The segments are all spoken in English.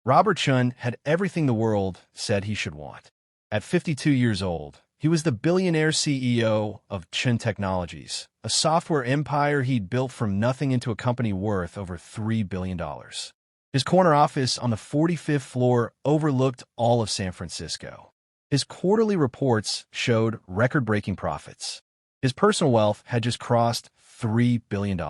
Robert Chen had everything the world said he should want. At 52 years old, he was the billionaire CEO of Chen Technologies, a software empire he'd built from nothing into a company worth over $3 billion. His corner office on the 45th floor overlooked all of San Francisco. His quarterly reports showed record-breaking profits. His personal wealth had just crossed $3 billion.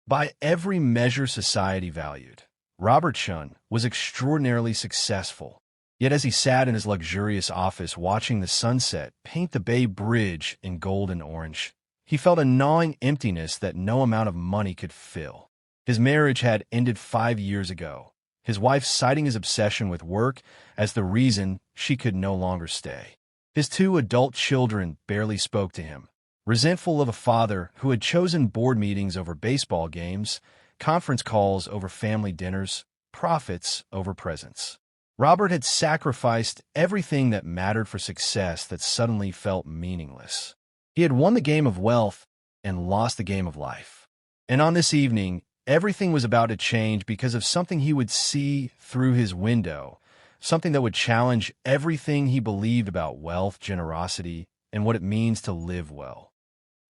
By every measure society valued, Robert Chen was extraordinarily successful. Yet as he sat in his luxurious office watching the sunset paint the Bay Bridge in gold and orange, he felt a gnawing emptiness that no amount of money could fill. His marriage had ended 5 years ago, his wife citing his obsession with work as the reason she could no longer stay. His 2 adult children barely spoke to him, resentful of a father who had chosen board meetings over baseball games, conference calls over family dinners, profits over presents. Robert had sacrificed everything that mattered for success that suddenly felt meaningless. He had won the game of wealth and lost the game of life. And on this evening, everything was about to change because of something he would see through his window, something that would challenge everything he believed about wealth, generosity, and what it means to live well.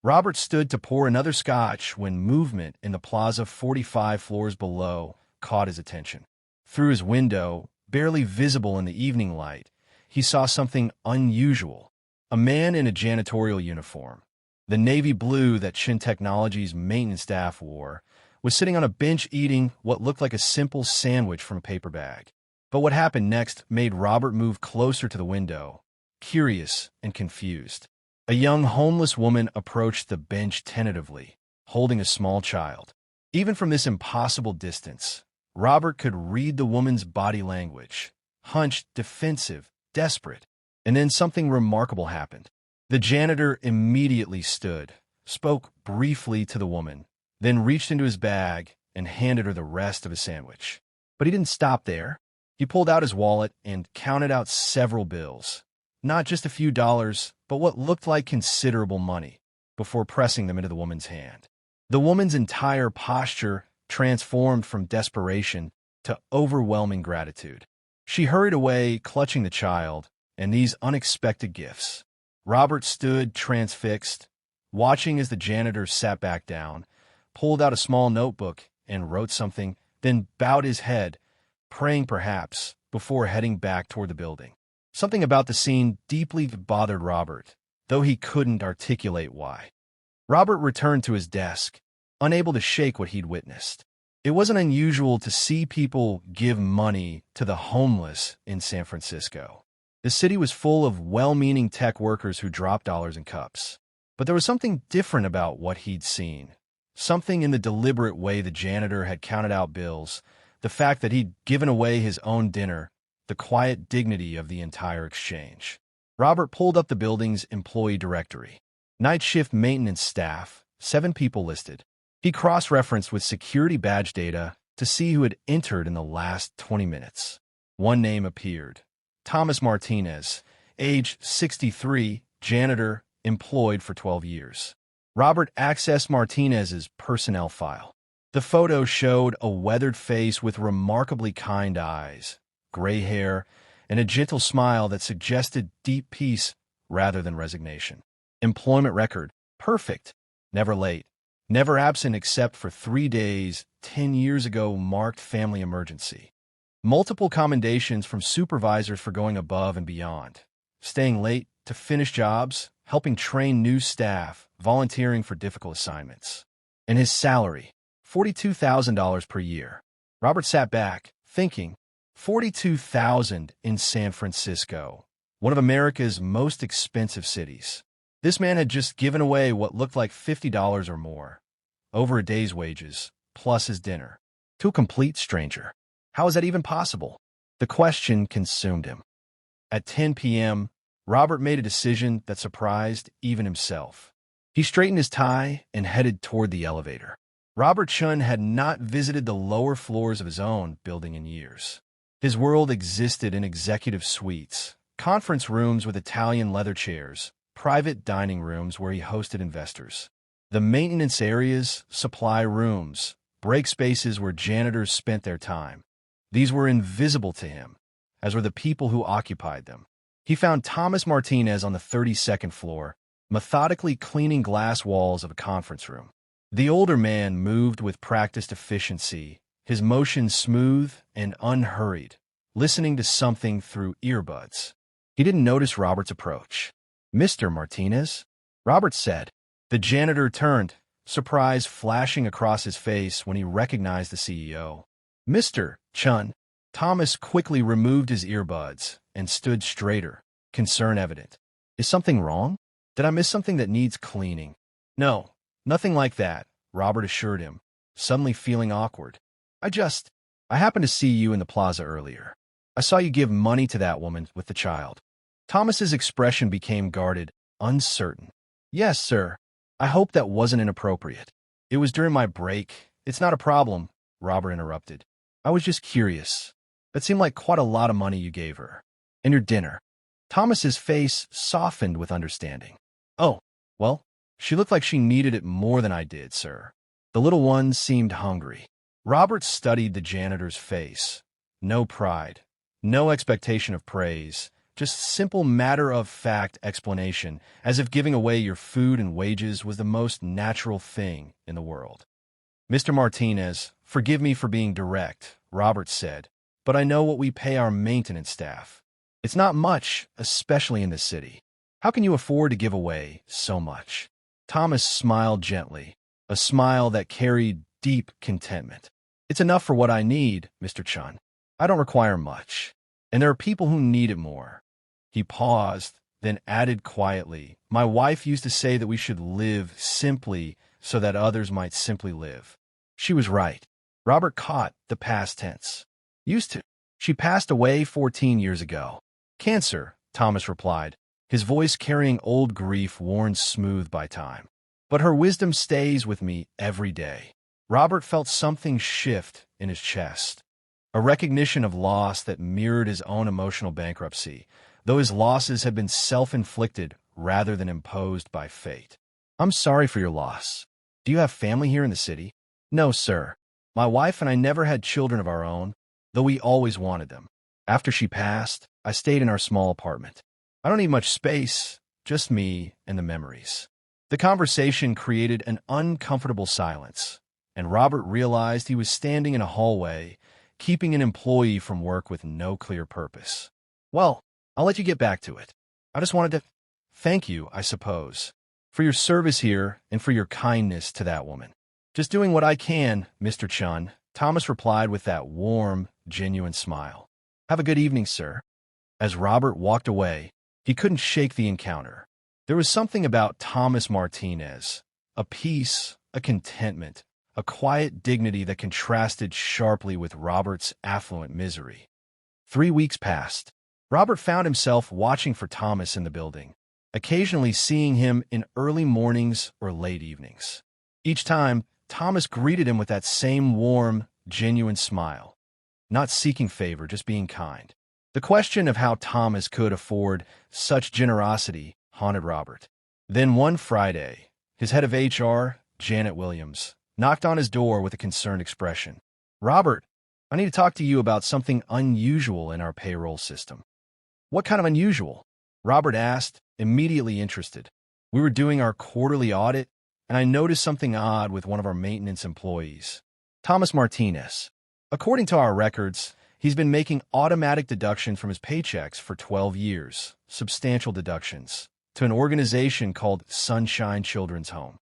Robert stood to pour another scotch when movement in the plaza 45 floors below caught his attention. Through his window, barely visible in the evening light, he saw something unusual. A man in a janitorial uniform, the navy blue that Chen Technologies' maintenance staff wore, was sitting on a bench eating what looked like a simple sandwich from a paper bag. But what happened next made Robert move closer to the window, curious and confused. A young homeless woman approached the bench tentatively, holding a small child. Even from this impossible distance, Robert could read the woman's body language, hunched, defensive, desperate. And then something remarkable happened. The janitor immediately stood, spoke briefly to the woman, then reached into his bag and handed her the rest of his sandwich. But he didn't stop there. He pulled out his wallet and counted out several bills, not just a few dollars, but what looked like considerable money, before pressing them into the woman's hand. The woman's entire posture transformed from desperation to overwhelming gratitude. She hurried away, clutching the child and these unexpected gifts. Robert stood transfixed, watching as the janitor sat back down, pulled out a small notebook and wrote something, then bowed his head, praying perhaps, before heading back toward the building. Something about the scene deeply bothered Robert, though he couldn't articulate why. Robert returned to his desk, unable to shake what he'd witnessed. It wasn't unusual to see people give money to the homeless in San Francisco. The city was full of well-meaning tech workers who dropped dollars in cups. But there was something different about what he'd seen. Something in the deliberate way the janitor had counted out bills, the fact that he'd given away his own dinner, the quiet dignity of the entire exchange. Robert pulled up the building's employee directory. Night shift maintenance staff, 7 people listed. He cross-referenced with security badge data to see who had entered in the last 20 minutes. One name appeared. Thomas Martinez, age 63, janitor, employed for 12 years. Robert accessed Martinez's personnel file. The photo showed a weathered face with remarkably kind eyes, gray hair, and a gentle smile that suggested deep peace rather than resignation. Employment record, perfect, never late, never absent except for 3 days 10 years ago marked family emergency. Multiple commendations from supervisors for going above and beyond, staying late to finish jobs, helping train new staff, volunteering for difficult assignments. And his salary, $42,000 per year. Robert sat back, thinking, $42,000 in San Francisco, one of America's most expensive cities. This man had just given away what looked like $50 or more, over a day's wages, plus his dinner, to a complete stranger. How is that even possible? The question consumed him. At 10 p.m., Robert made a decision that surprised even himself. He straightened his tie and headed toward the elevator. Robert Chen had not visited the lower floors of his own building in years. His world existed in executive suites, conference rooms with Italian leather chairs, private dining rooms where he hosted investors. The maintenance areas, supply rooms, break spaces where janitors spent their time. These were invisible to him, as were the people who occupied them. He found Thomas Martinez on the 32nd floor, methodically cleaning glass walls of a conference room. The older man moved with practiced efficiency, his motions smooth and unhurried, listening to something through earbuds. He didn't notice Robert's approach. "Mr. Martinez?" Robert said. The janitor turned, surprise flashing across his face when he recognized the CEO. "Mr. Chen." Thomas quickly removed his earbuds and stood straighter, concern evident. "Is something wrong? Did I miss something that needs cleaning?" "No, nothing like that," Robert assured him, suddenly feeling awkward. I happened to see you in the plaza earlier. I saw you give money to that woman with the child." Thomas's expression became guarded, uncertain. "Yes, sir. I hope that wasn't inappropriate. It was during my break. It's not a problem," Robert interrupted. "I was just curious. That seemed like quite a lot of money you gave her. And your dinner." Thomas's face softened with understanding. "Oh, well, she looked like she needed it more than I did, sir." The little one seemed hungry. Robert studied the janitor's face. No pride, no expectation of praise, just simple matter-of-fact explanation, as if giving away your food and wages was the most natural thing in the world. "Mr. Martinez, forgive me for being direct," Robert said, "but I know what we pay our maintenance staff. It's not much, especially in the city. How can you afford to give away so much?" Thomas smiled gently, a smile that carried deep contentment. "It's enough for what I need, Mr. Chen. I don't require much, and there are people who need it more." He paused, then added quietly, "My wife used to say that we should live simply so that others might simply live." She was right. Robert caught the past tense. "Used to." "She passed away 14 years ago. Cancer," Thomas replied, his voice carrying old grief worn smooth by time. "But her wisdom stays with me every day." Robert felt something shift in his chest, a recognition of loss that mirrored his own emotional bankruptcy, though his losses had been self-inflicted rather than imposed by fate. "I'm sorry for your loss. Do you have family here in the city?" "No, sir. My wife and I never had children of our own, though we always wanted them. After she passed, I stayed in our small apartment. I don't need much space, just me and the memories." The conversation created an uncomfortable silence, and Robert realized he was standing in a hallway, keeping an employee from work with no clear purpose. "Well, I'll let you get back to it. I just wanted to thank you, I suppose, for your service here and for your kindness to that woman." "Just doing what I can, Mr. Chen," Thomas replied with that warm, genuine smile. "Have a good evening, sir." As Robert walked away, he couldn't shake the encounter. There was something about Thomas Martinez, a peace, a contentment, a quiet dignity that contrasted sharply with Robert's affluent misery. 3 weeks passed. Robert found himself watching for Thomas in the building, occasionally seeing him in early mornings or late evenings. Each time, Thomas greeted him with that same warm, genuine smile, not seeking favor, just being kind. The question of how Thomas could afford such generosity haunted Robert. Then one Friday, his head of HR, Janet Williams, knocked on his door with a concerned expression. "Robert, I need to talk to you about something unusual in our payroll system." "What kind of unusual?" Robert asked, immediately interested. "We were doing our quarterly audit, and I noticed something odd with one of our maintenance employees, Thomas Martinez. According to our records, he's been making automatic deductions from his paychecks for 12 years, substantial deductions, to an organization called Sunshine Children's Home."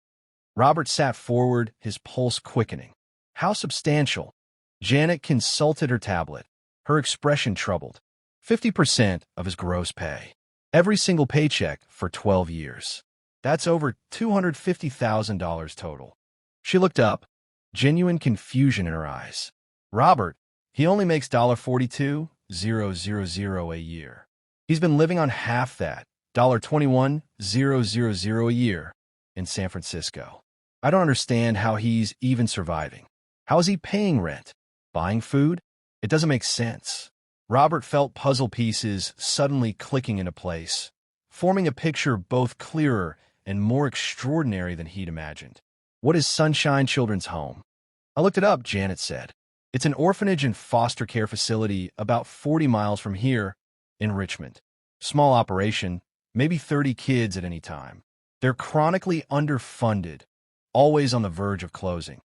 Robert sat forward, his pulse quickening. "How substantial?" Janet consulted her tablet, her expression troubled. 50% of his gross pay. Every single paycheck for 12 years. That's over $250,000 total. She looked up, genuine confusion in her eyes. "Robert, he only makes $42,000 a year. He's been living on half that, $21,000 a year, in San Francisco. I don't understand how he's even surviving. How is he paying rent? Buying food? It doesn't make sense." Robert felt puzzle pieces suddenly clicking into place, forming a picture both clearer and more extraordinary than he'd imagined. "What is Sunshine Children's Home?" "I looked it up," Janet said. It's an orphanage and foster care facility about 40 miles from here in Richmond. Small operation, maybe 30 kids at any time. They're chronically underfunded, always on the verge of closing.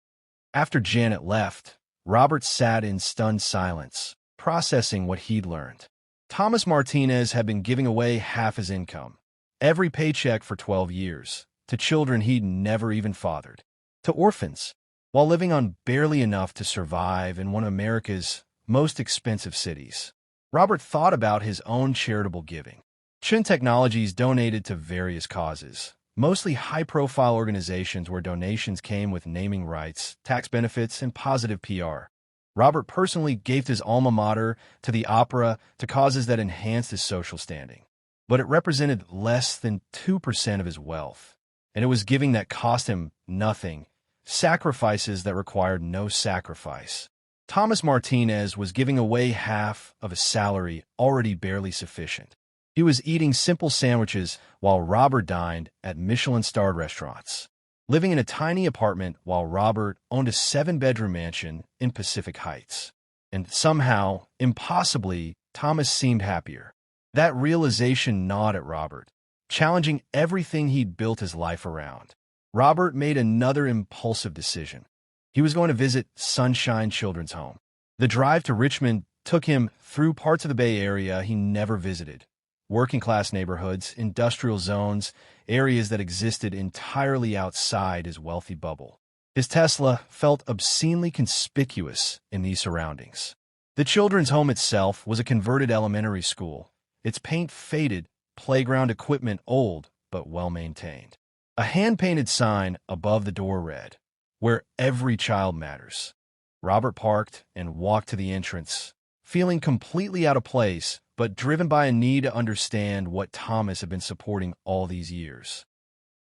After Janet left, Robert sat in stunned silence, processing what he'd learned. Thomas Martinez had been giving away half his income, every paycheck for 12 years, to children he'd never even fathered, to orphans, while living on barely enough to survive in one of America's most expensive cities. Robert thought about his own charitable giving. Chen Technologies donated to various causes, mostly high-profile organizations where donations came with naming rights, tax benefits, and positive PR. Robert personally gave his alma mater, to the opera, to causes that enhanced his social standing. But it represented less than 2% of his wealth, and it was giving that cost him nothing, sacrifices that required no sacrifice. Thomas Martinez was giving away half of a salary already barely sufficient. He was eating simple sandwiches while Robert dined at Michelin-starred restaurants, living in a tiny apartment while Robert owned a 7-bedroom mansion in Pacific Heights. And somehow, impossibly, Thomas seemed happier. That realization gnawed at Robert, challenging everything he'd built his life around. Robert made another impulsive decision. He was going to visit Sunshine Children's Home. The drive to Richmond took him through parts of the Bay Area he never visited. Working-class neighborhoods, industrial zones, areas that existed entirely outside his wealthy bubble. His Tesla felt obscenely conspicuous in these surroundings. The children's home itself was a converted elementary school, its paint faded, playground equipment old but well-maintained. A hand-painted sign above the door read, "Where every child matters." Robert parked and walked to the entrance, feeling completely out of place, but driven by a need to understand what Thomas had been supporting all these years.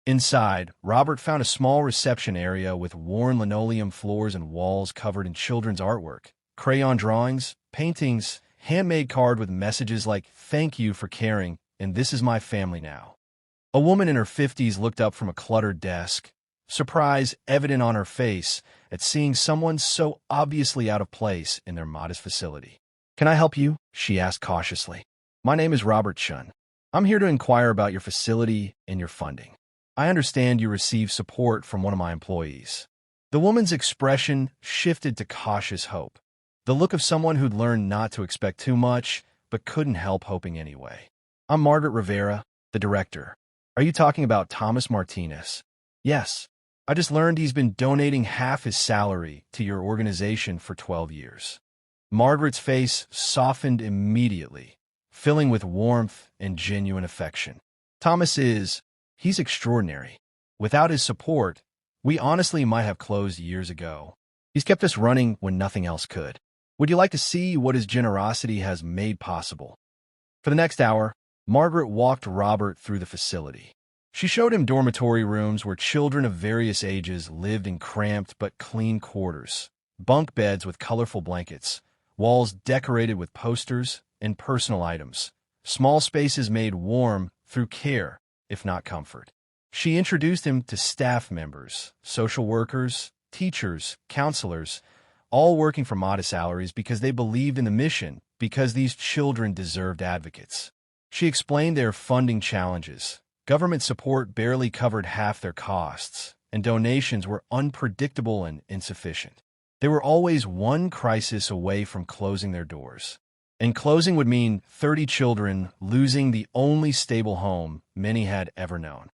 Inside, Robert found a small reception area with worn linoleum floors and walls covered in children's artwork, crayon drawings, paintings, handmade card with messages like, "Thank you for caring, and this is my family now." A woman in her 50s looked up from a cluttered desk, surprise evident on her face at seeing someone so obviously out of place in their modest facility. "Can I help you?" she asked cautiously. "My name is Robert Chen. I'm here to inquire about your facility and your funding. I understand you receive support from one of my employees." The woman's expression shifted to cautious hope, the look of someone who'd learned not to expect too much, but couldn't help hoping anyway. "I'm Margaret Rivera, the director. Are you talking about Thomas Martinez?" "Yes. I just learned he's been donating half his salary to your organization for 12 years. Margaret's face softened immediately, filling with warmth and genuine affection. He's extraordinary. Without his support, we honestly might have closed years ago. He's kept us running when nothing else could. Would you like to see what his generosity has made possible?" For the next hour, Margaret walked Robert through the facility. She showed him dormitory rooms where children of various ages lived in cramped but clean quarters, bunk beds with colorful blankets, walls decorated with posters and personal items, small spaces made warm through care, if not comfort. She introduced him to staff members, social workers, teachers, counselors, all working for modest salaries because they believed in the mission, because these children deserved advocates. She explained their funding challenges. Government support barely covered half their costs, and donations were unpredictable and insufficient. They were always one crisis away from closing their doors. And closing would mean 30 children losing the only stable home many had ever known.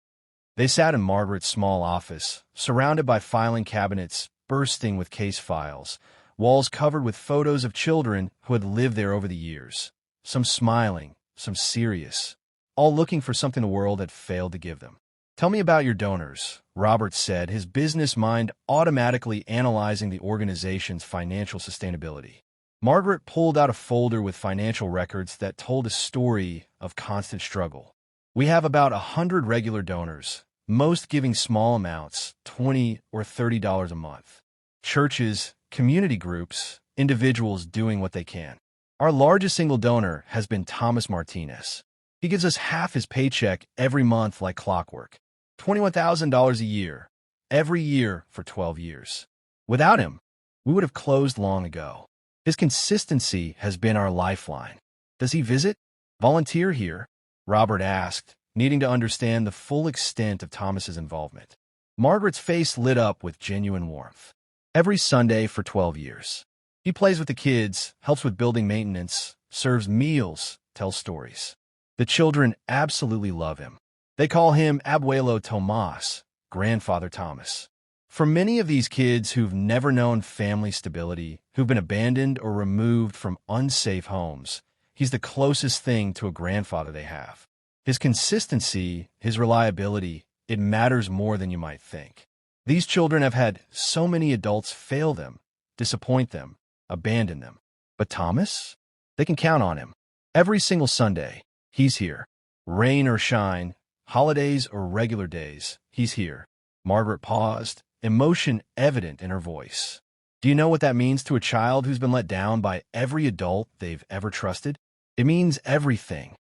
They sat in Margaret's small office, surrounded by filing cabinets bursting with case files, walls covered with photos of children who had lived there over the years, some smiling, some serious, all looking for something the world had failed to give them. "Tell me about your donors," Robert said, his business mind automatically analyzing the organization's financial sustainability. Margaret pulled out a folder with financial records that told a story of constant struggle. "We have about 100 regular donors, most giving small amounts, $20 or $30 a month. Churches, community groups, individuals doing what they can. Our largest single donor has been Thomas Martinez. He gives us half his paycheck every month like clockwork, $21,000 a year, every year for 12 years. Without him, we would have closed long ago. His consistency has been our lifeline. Does he visit? Volunteer here? Robert asked, needing to understand the full extent of Thomas's involvement. Margaret's face lit up with genuine warmth. Every Sunday for 12 years. He plays with the kids, helps with building maintenance, serves meals, tells stories. The children absolutely love him. They call him Abuelo Tomas, Grandfather Thomas. For many of these kids who've never known family stability, who've been abandoned or removed from unsafe homes, he's the closest thing to a grandfather they have. His consistency, his reliability, it matters more than you might think. These children have had so many adults fail them, disappoint them, abandon them. But Thomas? They can count on him. Every single Sunday, he's here. Rain or shine, holidays or regular days, he's here. Margaret paused, emotion evident in her voice. Do you know what that means to a child who's been let down by every adult they've ever trusted? It means everything.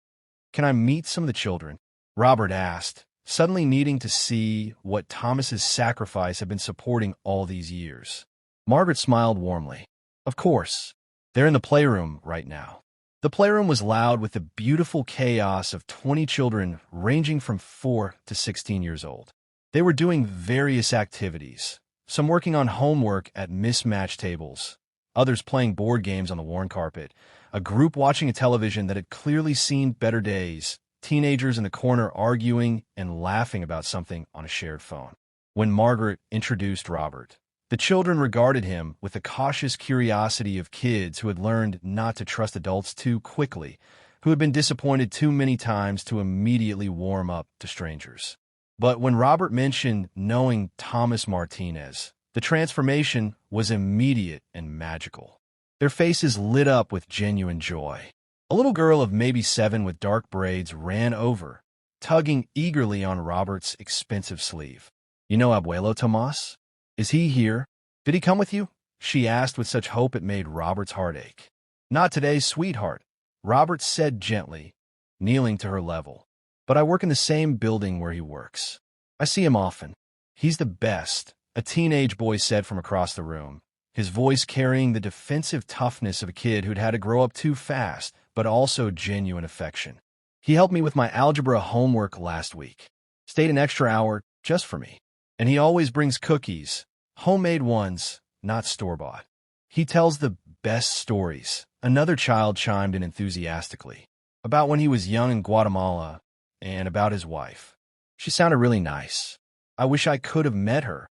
Can I meet some of the children? Robert asked, suddenly needing to see what Thomas's sacrifice had been supporting all these years. Margaret smiled warmly. Of course. They're in the playroom right now. The playroom was loud with the beautiful chaos of 20 children ranging from 4 to 16 years old. They were doing various activities, some working on homework at mismatched tables, others playing board games on the worn carpet, a group watching a television that had clearly seen better days, teenagers in the corner arguing and laughing about something on a shared phone. When Margaret introduced Robert, the children regarded him with the cautious curiosity of kids who had learned not to trust adults too quickly, who had been disappointed too many times to immediately warm up to strangers. But when Robert mentioned knowing Thomas Martinez, the transformation was immediate and magical. Their faces lit up with genuine joy. A little girl of maybe 7 with dark braids ran over, tugging eagerly on Robert's expensive sleeve. You know Abuelo Tomas? Is he here? Did he come with you? She asked with such hope it made Robert's heart ache. Not today, sweetheart, Robert said gently, kneeling to her level. But I work in the same building where he works. I see him often. He's the best, a teenage boy said from across the room, his voice carrying the defensive toughness of a kid who'd had to grow up too fast, but also genuine affection. He helped me with my algebra homework last week. Stayed an extra hour just for me. And he always brings cookies, homemade ones, not store-bought. He tells the best stories, another child chimed in enthusiastically, about when he was young in Guatemala and about his wife. She sounded really nice. I wish I could have met her.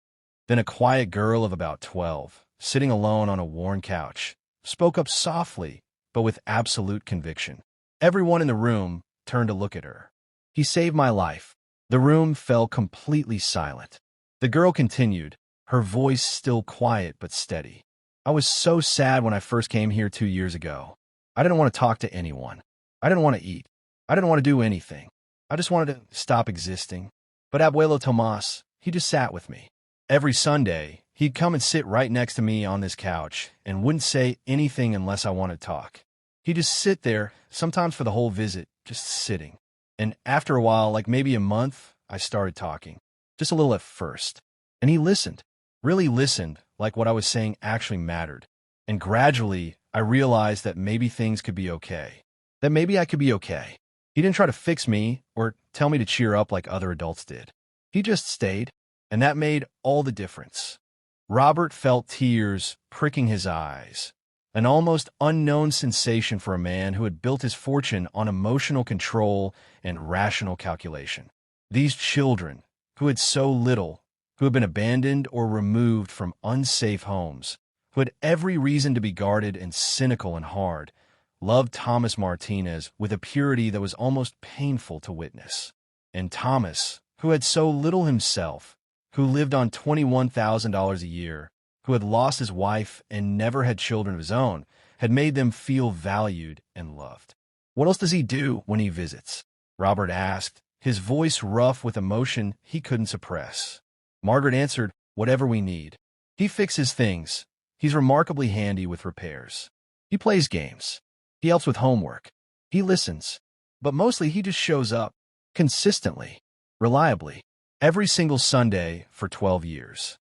Then a quiet girl of about 12, sitting alone on a worn couch, spoke up softly, but with absolute conviction. Everyone in the room turned to look at her. He saved my life. The room fell completely silent. The girl continued, her voice still quiet but steady. I was so sad when I first came here 2 years ago. I didn't want to talk to anyone. I didn't want to eat. I didn't want to do anything. I just wanted to stop existing. But Abuelo Tomas, he just sat with me. Every Sunday, he'd come and sit right next to me on this couch and wouldn't say anything unless I wanted to talk. He'd just sit there, sometimes for the whole visit, just sitting. And after a while, like maybe a month, I started talking. Just a little at first. And he listened, really listened, like what I was saying actually mattered. And gradually, I realized that maybe things could be okay. That maybe I could be okay. He didn't try to fix me or tell me to cheer up like other adults did. He just stayed, and that made all the difference. Robert felt tears pricking his eyes, an almost unknown sensation for a man who had built his fortune on emotional control and rational calculation. These children, who had so little, who had been abandoned or removed from unsafe homes, who had every reason to be guarded and cynical and hard, loved Thomas Martinez with a purity that was almost painful to witness. And Thomas, who had so little himself, who lived on $21,000 a year, who had lost his wife and never had children of his own, had made them feel valued and loved. What else does he do when he visits? Robert asked, his voice rough with emotion he couldn't suppress. Margaret answered, whatever we need. He fixes things. He's remarkably handy with repairs. He plays games. He helps with homework. He listens. But mostly he just shows up, consistently, reliably, every single Sunday for 12 years.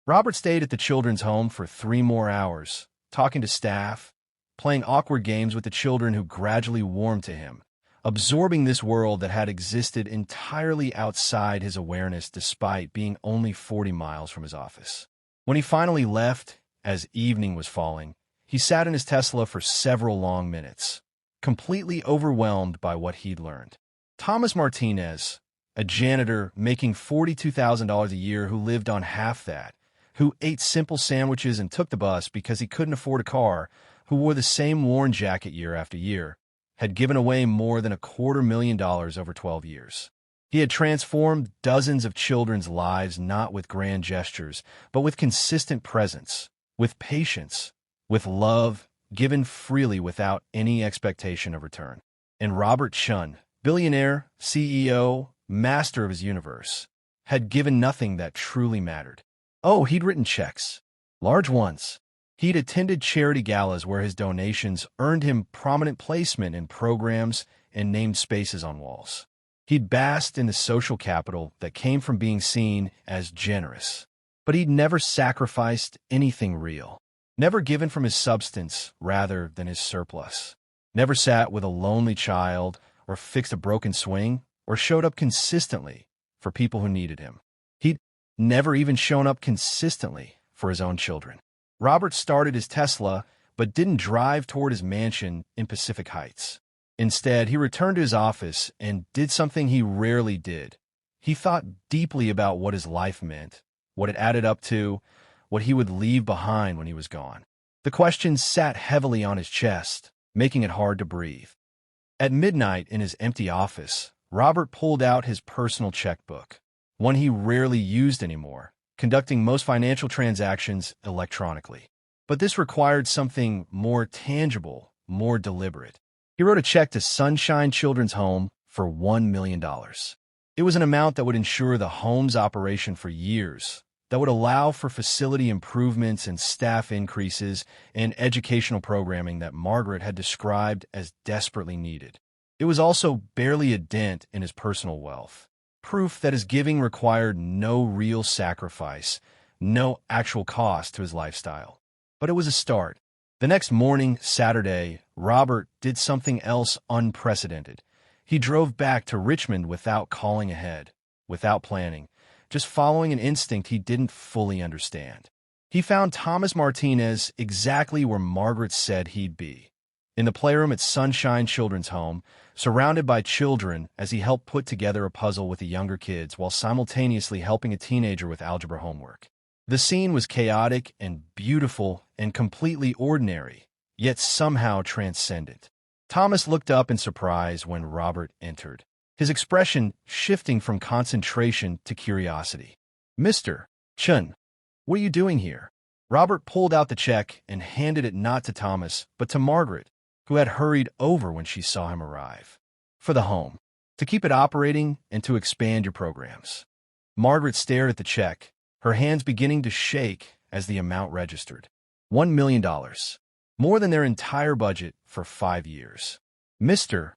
Robert stayed at the children's home for 3 more hours, talking to staff, playing awkward games with the children who gradually warmed to him, absorbing this world that had existed entirely outside his awareness despite being only 40 miles from his office. When he finally left, as evening was falling, he sat in his Tesla for several long minutes, completely overwhelmed by what he'd learned. Thomas Martinez, a janitor making $42,000 a year who lived on half that, who ate simple sandwiches and took the bus because he couldn't afford a car, who wore the same worn jacket year after year, had given away more than $250,000 over 12 years. He had transformed dozens of children's lives not with grand gestures, but with consistent presence, with patience, with love, given freely without any expectation of return. And Robert Chen, billionaire, CEO, master of his universe, had given nothing that truly mattered. Oh, he'd written checks, large ones. He'd attended charity galas where his donations earned him prominent placement in programs and named spaces on walls. He'd basked in the social capital that came from being seen as generous. But he'd never sacrificed anything real, never given from his substance rather than his surplus, never sat with a lonely child or fixed a broken swing or showed up consistently for people who needed him. He'd never even shown up consistently for his own children. Robert started his Tesla, but didn't drive toward his mansion in Pacific Heights. Instead, he returned to his office and did something he rarely did. He thought deeply about what his life meant, what it added up to, what he would leave behind when he was gone. The questions sat heavily on his chest, making it hard to breathe. At midnight in his empty office, Robert pulled out his personal checkbook, one he rarely used anymore, conducting most financial transactions electronically. But this required something more tangible, more deliberate. He wrote a check to Sunshine Children's Home for $1 million. It was an amount that would ensure the home's operation for years, that would allow for facility improvements and staff increases and educational programming that Margaret had described as desperately needed. It was also barely a dent in his personal wealth, proof that his giving required no real sacrifice, no actual cost to his lifestyle. But it was a start. The next morning, Saturday, Robert did something else unprecedented. He drove back to Richmond without calling ahead, without planning, just following an instinct he didn't fully understand. He found Thomas Martinez exactly where Margaret said he'd be, in the playroom at Sunshine Children's Home, surrounded by children as he helped put together a puzzle with the younger kids while simultaneously helping a teenager with algebra homework. The scene was chaotic and beautiful and completely ordinary, yet somehow transcendent. Thomas looked up in surprise when Robert entered, his expression shifting from concentration to curiosity. "Mr. Chen, what are you doing here?" Robert pulled out the check and handed it not to Thomas, but to Margaret, who had hurried over when she saw him arrive. "For the home, to keep it operating and to expand your programs." Margaret stared at the check, her hands beginning to shake as the amount registered. $1 million, more than their entire budget for 5 years. "Mr.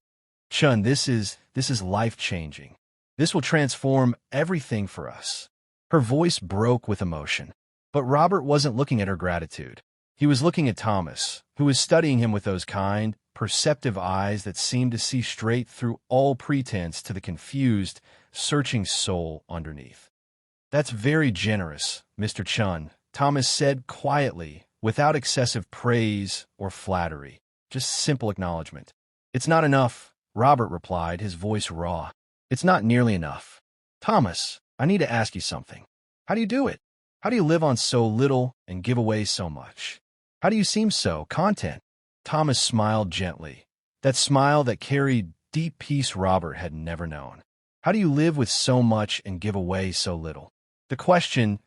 Chen, this is life-changing. This will transform everything for us." Her voice broke with emotion. But Robert wasn't looking at her gratitude. He was looking at Thomas, who was studying him with those kind, perceptive eyes that seemed to see straight through all pretense to the confused, searching soul underneath. "That's very generous, Mr. Chen," Thomas said quietly, without excessive praise or flattery, just simple acknowledgement. "It's not enough," Robert replied, his voice raw. "It's not nearly enough. Thomas, I need to ask you something. How do you do it? How do you live on so little and give away so much? How do you seem so content?" Thomas smiled gently, that smile that carried deep peace Robert had never known. "How do you live with so much and give away so little?" The question,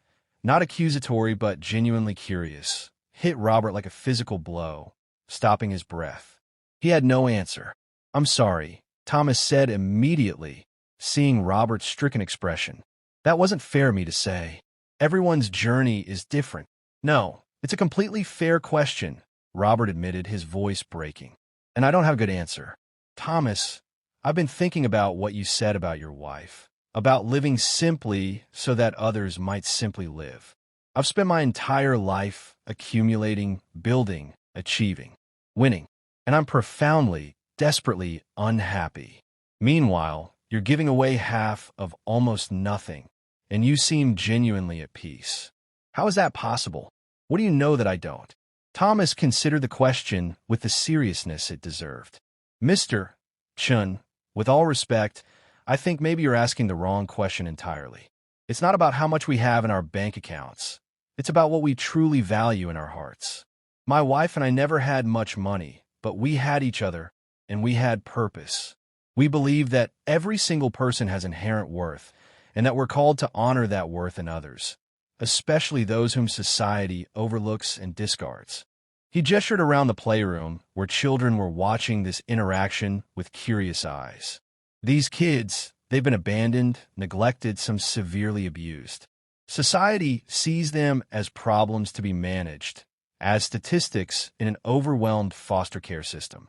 not accusatory but genuinely curious, hit Robert like a physical blow, stopping his breath. He had no answer. "I'm sorry," Thomas said immediately, seeing Robert's stricken expression. "That wasn't fair of me to say. Everyone's journey is different." "No, it's a completely fair question," Robert admitted, his voice breaking. "And I don't have a good answer. Thomas, I've been thinking about what you said about your wife, about living simply so that others might simply live. I've spent my entire life accumulating, building, achieving, winning, and I'm profoundly, desperately unhappy. Meanwhile, you're giving away half of almost nothing, and you seem genuinely at peace. How is that possible? What do you know that I don't? Thomas considered the question with the seriousness it deserved. Mr. Chen, with all respect, I think maybe you're asking the wrong question entirely. It's not about how much we have in our bank accounts. It's about what we truly value in our hearts. My wife and I never had much money, but we had each other, and we had purpose. We believe that every single person has inherent worth, and that we're called to honor that worth in others, especially those whom society overlooks and discards. He gestured around the playroom, where children were watching this interaction with curious eyes. These kids, they've been abandoned, neglected, some severely abused. Society sees them as problems to be managed, as statistics in an overwhelmed foster care system.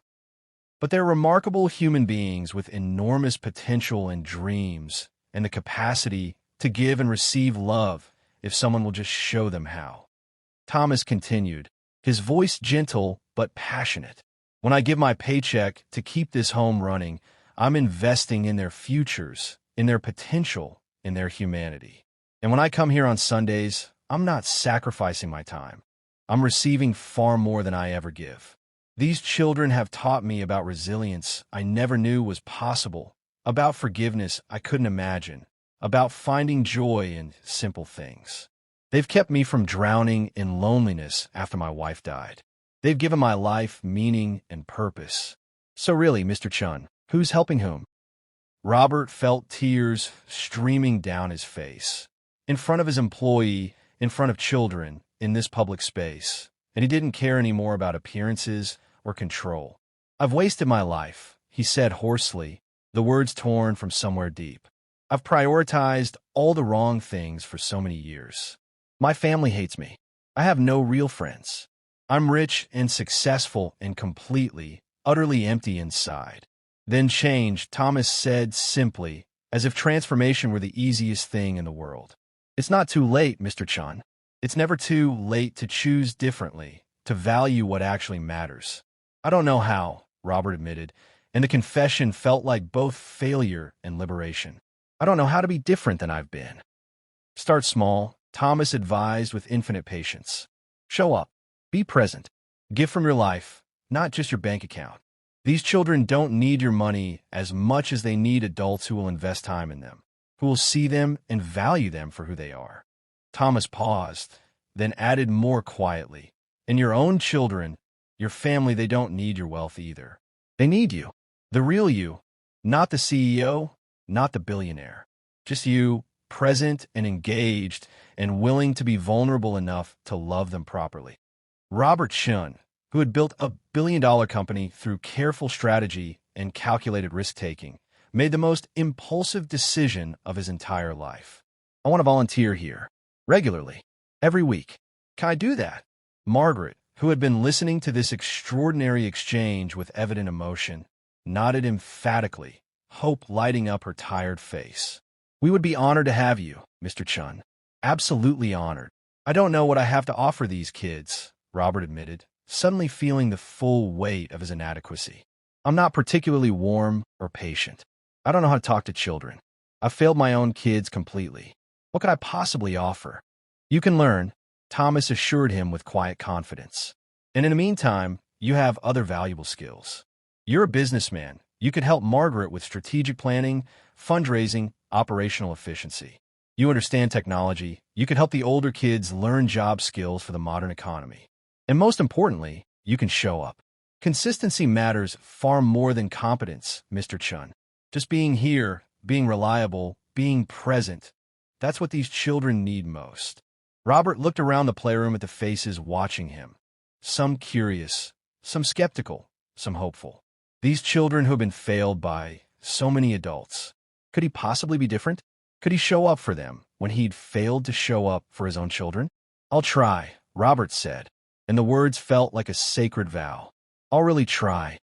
But they're remarkable human beings with enormous potential and dreams, and the capacity to give and receive love if someone will just show them how. Thomas continued, his voice gentle but passionate. When I give my paycheck to keep this home running, I'm investing in their futures, in their potential, in their humanity. And when I come here on Sundays, I'm not sacrificing my time. I'm receiving far more than I ever give. These children have taught me about resilience I never knew was possible, about forgiveness I couldn't imagine, about finding joy in simple things. They've kept me from drowning in loneliness after my wife died. They've given my life meaning and purpose. So really, Mr. Chen, who's helping whom? Robert felt tears streaming down his face. In front of his employee, in front of children, in this public space, and he didn't care anymore about appearances or control. I've wasted my life, he said hoarsely, the words torn from somewhere deep. I've prioritized all the wrong things for so many years. My family hates me. I have no real friends. I'm rich and successful and completely, utterly empty inside. Then change, Thomas said simply, as if transformation were the easiest thing in the world. It's not too late, Mr. Chen. It's never too late to choose differently, to value what actually matters. I don't know how, Robert admitted, and the confession felt like both failure and liberation. I don't know how to be different than I've been. Start small, Thomas advised with infinite patience. Show up. Be present. Give from your life, not just your bank account. These children don't need your money as much as they need adults who will invest time in them, who will see them and value them for who they are. Thomas paused, then added more quietly. And your own children, your family, they don't need your wealth either. They need you. The real you. Not the CEO, not the billionaire. Just you, present and engaged and willing to be vulnerable enough to love them properly. Robert Chen, who had built a billion-dollar company through careful strategy and calculated risk-taking, made the most impulsive decision of his entire life. I want to volunteer here, regularly, every week. Can I do that? Margaret, who had been listening to this extraordinary exchange with evident emotion, nodded emphatically, hope lighting up her tired face. We would be honored to have you, Mr. Chen. Absolutely honored. I don't know what I have to offer these kids, Robert admitted, suddenly feeling the full weight of his inadequacy. I'm not particularly warm or patient. I don't know how to talk to children. I've failed my own kids completely. What could I possibly offer? You can learn, Thomas assured him with quiet confidence. And in the meantime, you have other valuable skills. You're a businessman. You could help Margaret with strategic planning, fundraising, operational efficiency. You understand technology. You could help the older kids learn job skills for the modern economy. And most importantly, you can show up. Consistency matters far more than competence, Mr. Chen. Just being here, being reliable, being present, that's what these children need most. Robert looked around the playroom at the faces watching him. Some curious, some skeptical, some hopeful. These children who have been failed by so many adults. Could he possibly be different? Could he show up for them when he'd failed to show up for his own children? I'll try, Robert said, and the words felt like a sacred vow. I'll really try.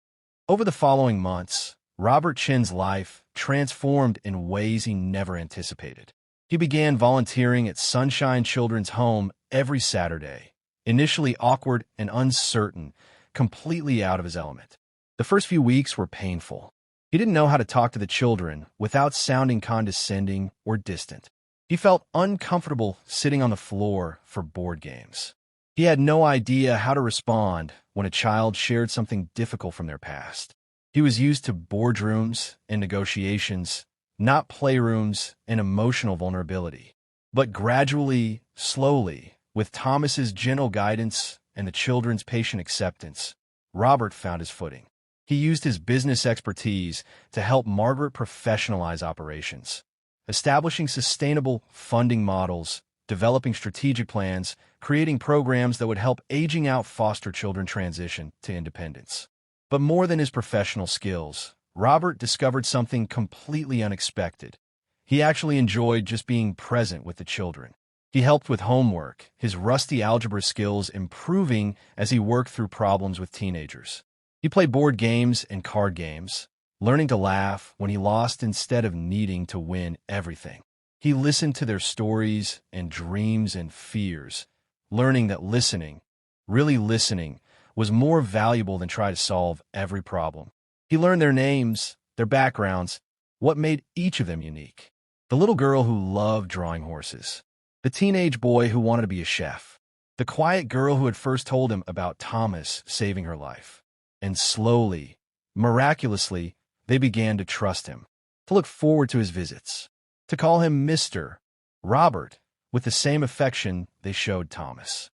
Over the following months, Robert Chen's life transformed in ways he never anticipated. He began volunteering at Sunshine Children's Home every Saturday, initially awkward and uncertain, completely out of his element. The first few weeks were painful. He didn't know how to talk to the children without sounding condescending or distant. He felt uncomfortable sitting on the floor for board games. He had no idea how to respond when a child shared something difficult from their past. He was used to boardrooms and negotiations, not playrooms and emotional vulnerability. But gradually, slowly, with Thomas's gentle guidance and the children's patient acceptance, Robert found his footing. He used his business expertise to help Margaret professionalize operations, establishing sustainable funding models, developing strategic plans, creating programs that would help aging-out foster children transition to independence. But more than his professional skills, Robert discovered something completely unexpected. He actually enjoyed just being present with the children. He helped with homework, his rusty algebra skills improving as he worked through problems with teenagers. He played board games and card games, learning to laugh when he lost instead of needing to win everything. He listened to their stories and dreams and fears, learning that listening, really listening, was more valuable than trying to solve every problem. He learned their names, their backgrounds, what made each of them unique. The little girl who loved drawing horses, the teenage boy who wanted to be a chef, the quiet girl who had first told him about Thomas saving her life. And slowly, miraculously, they began to trust him, to look forward to his visits, to call him Mr. Robert with the same affection they showed Thomas.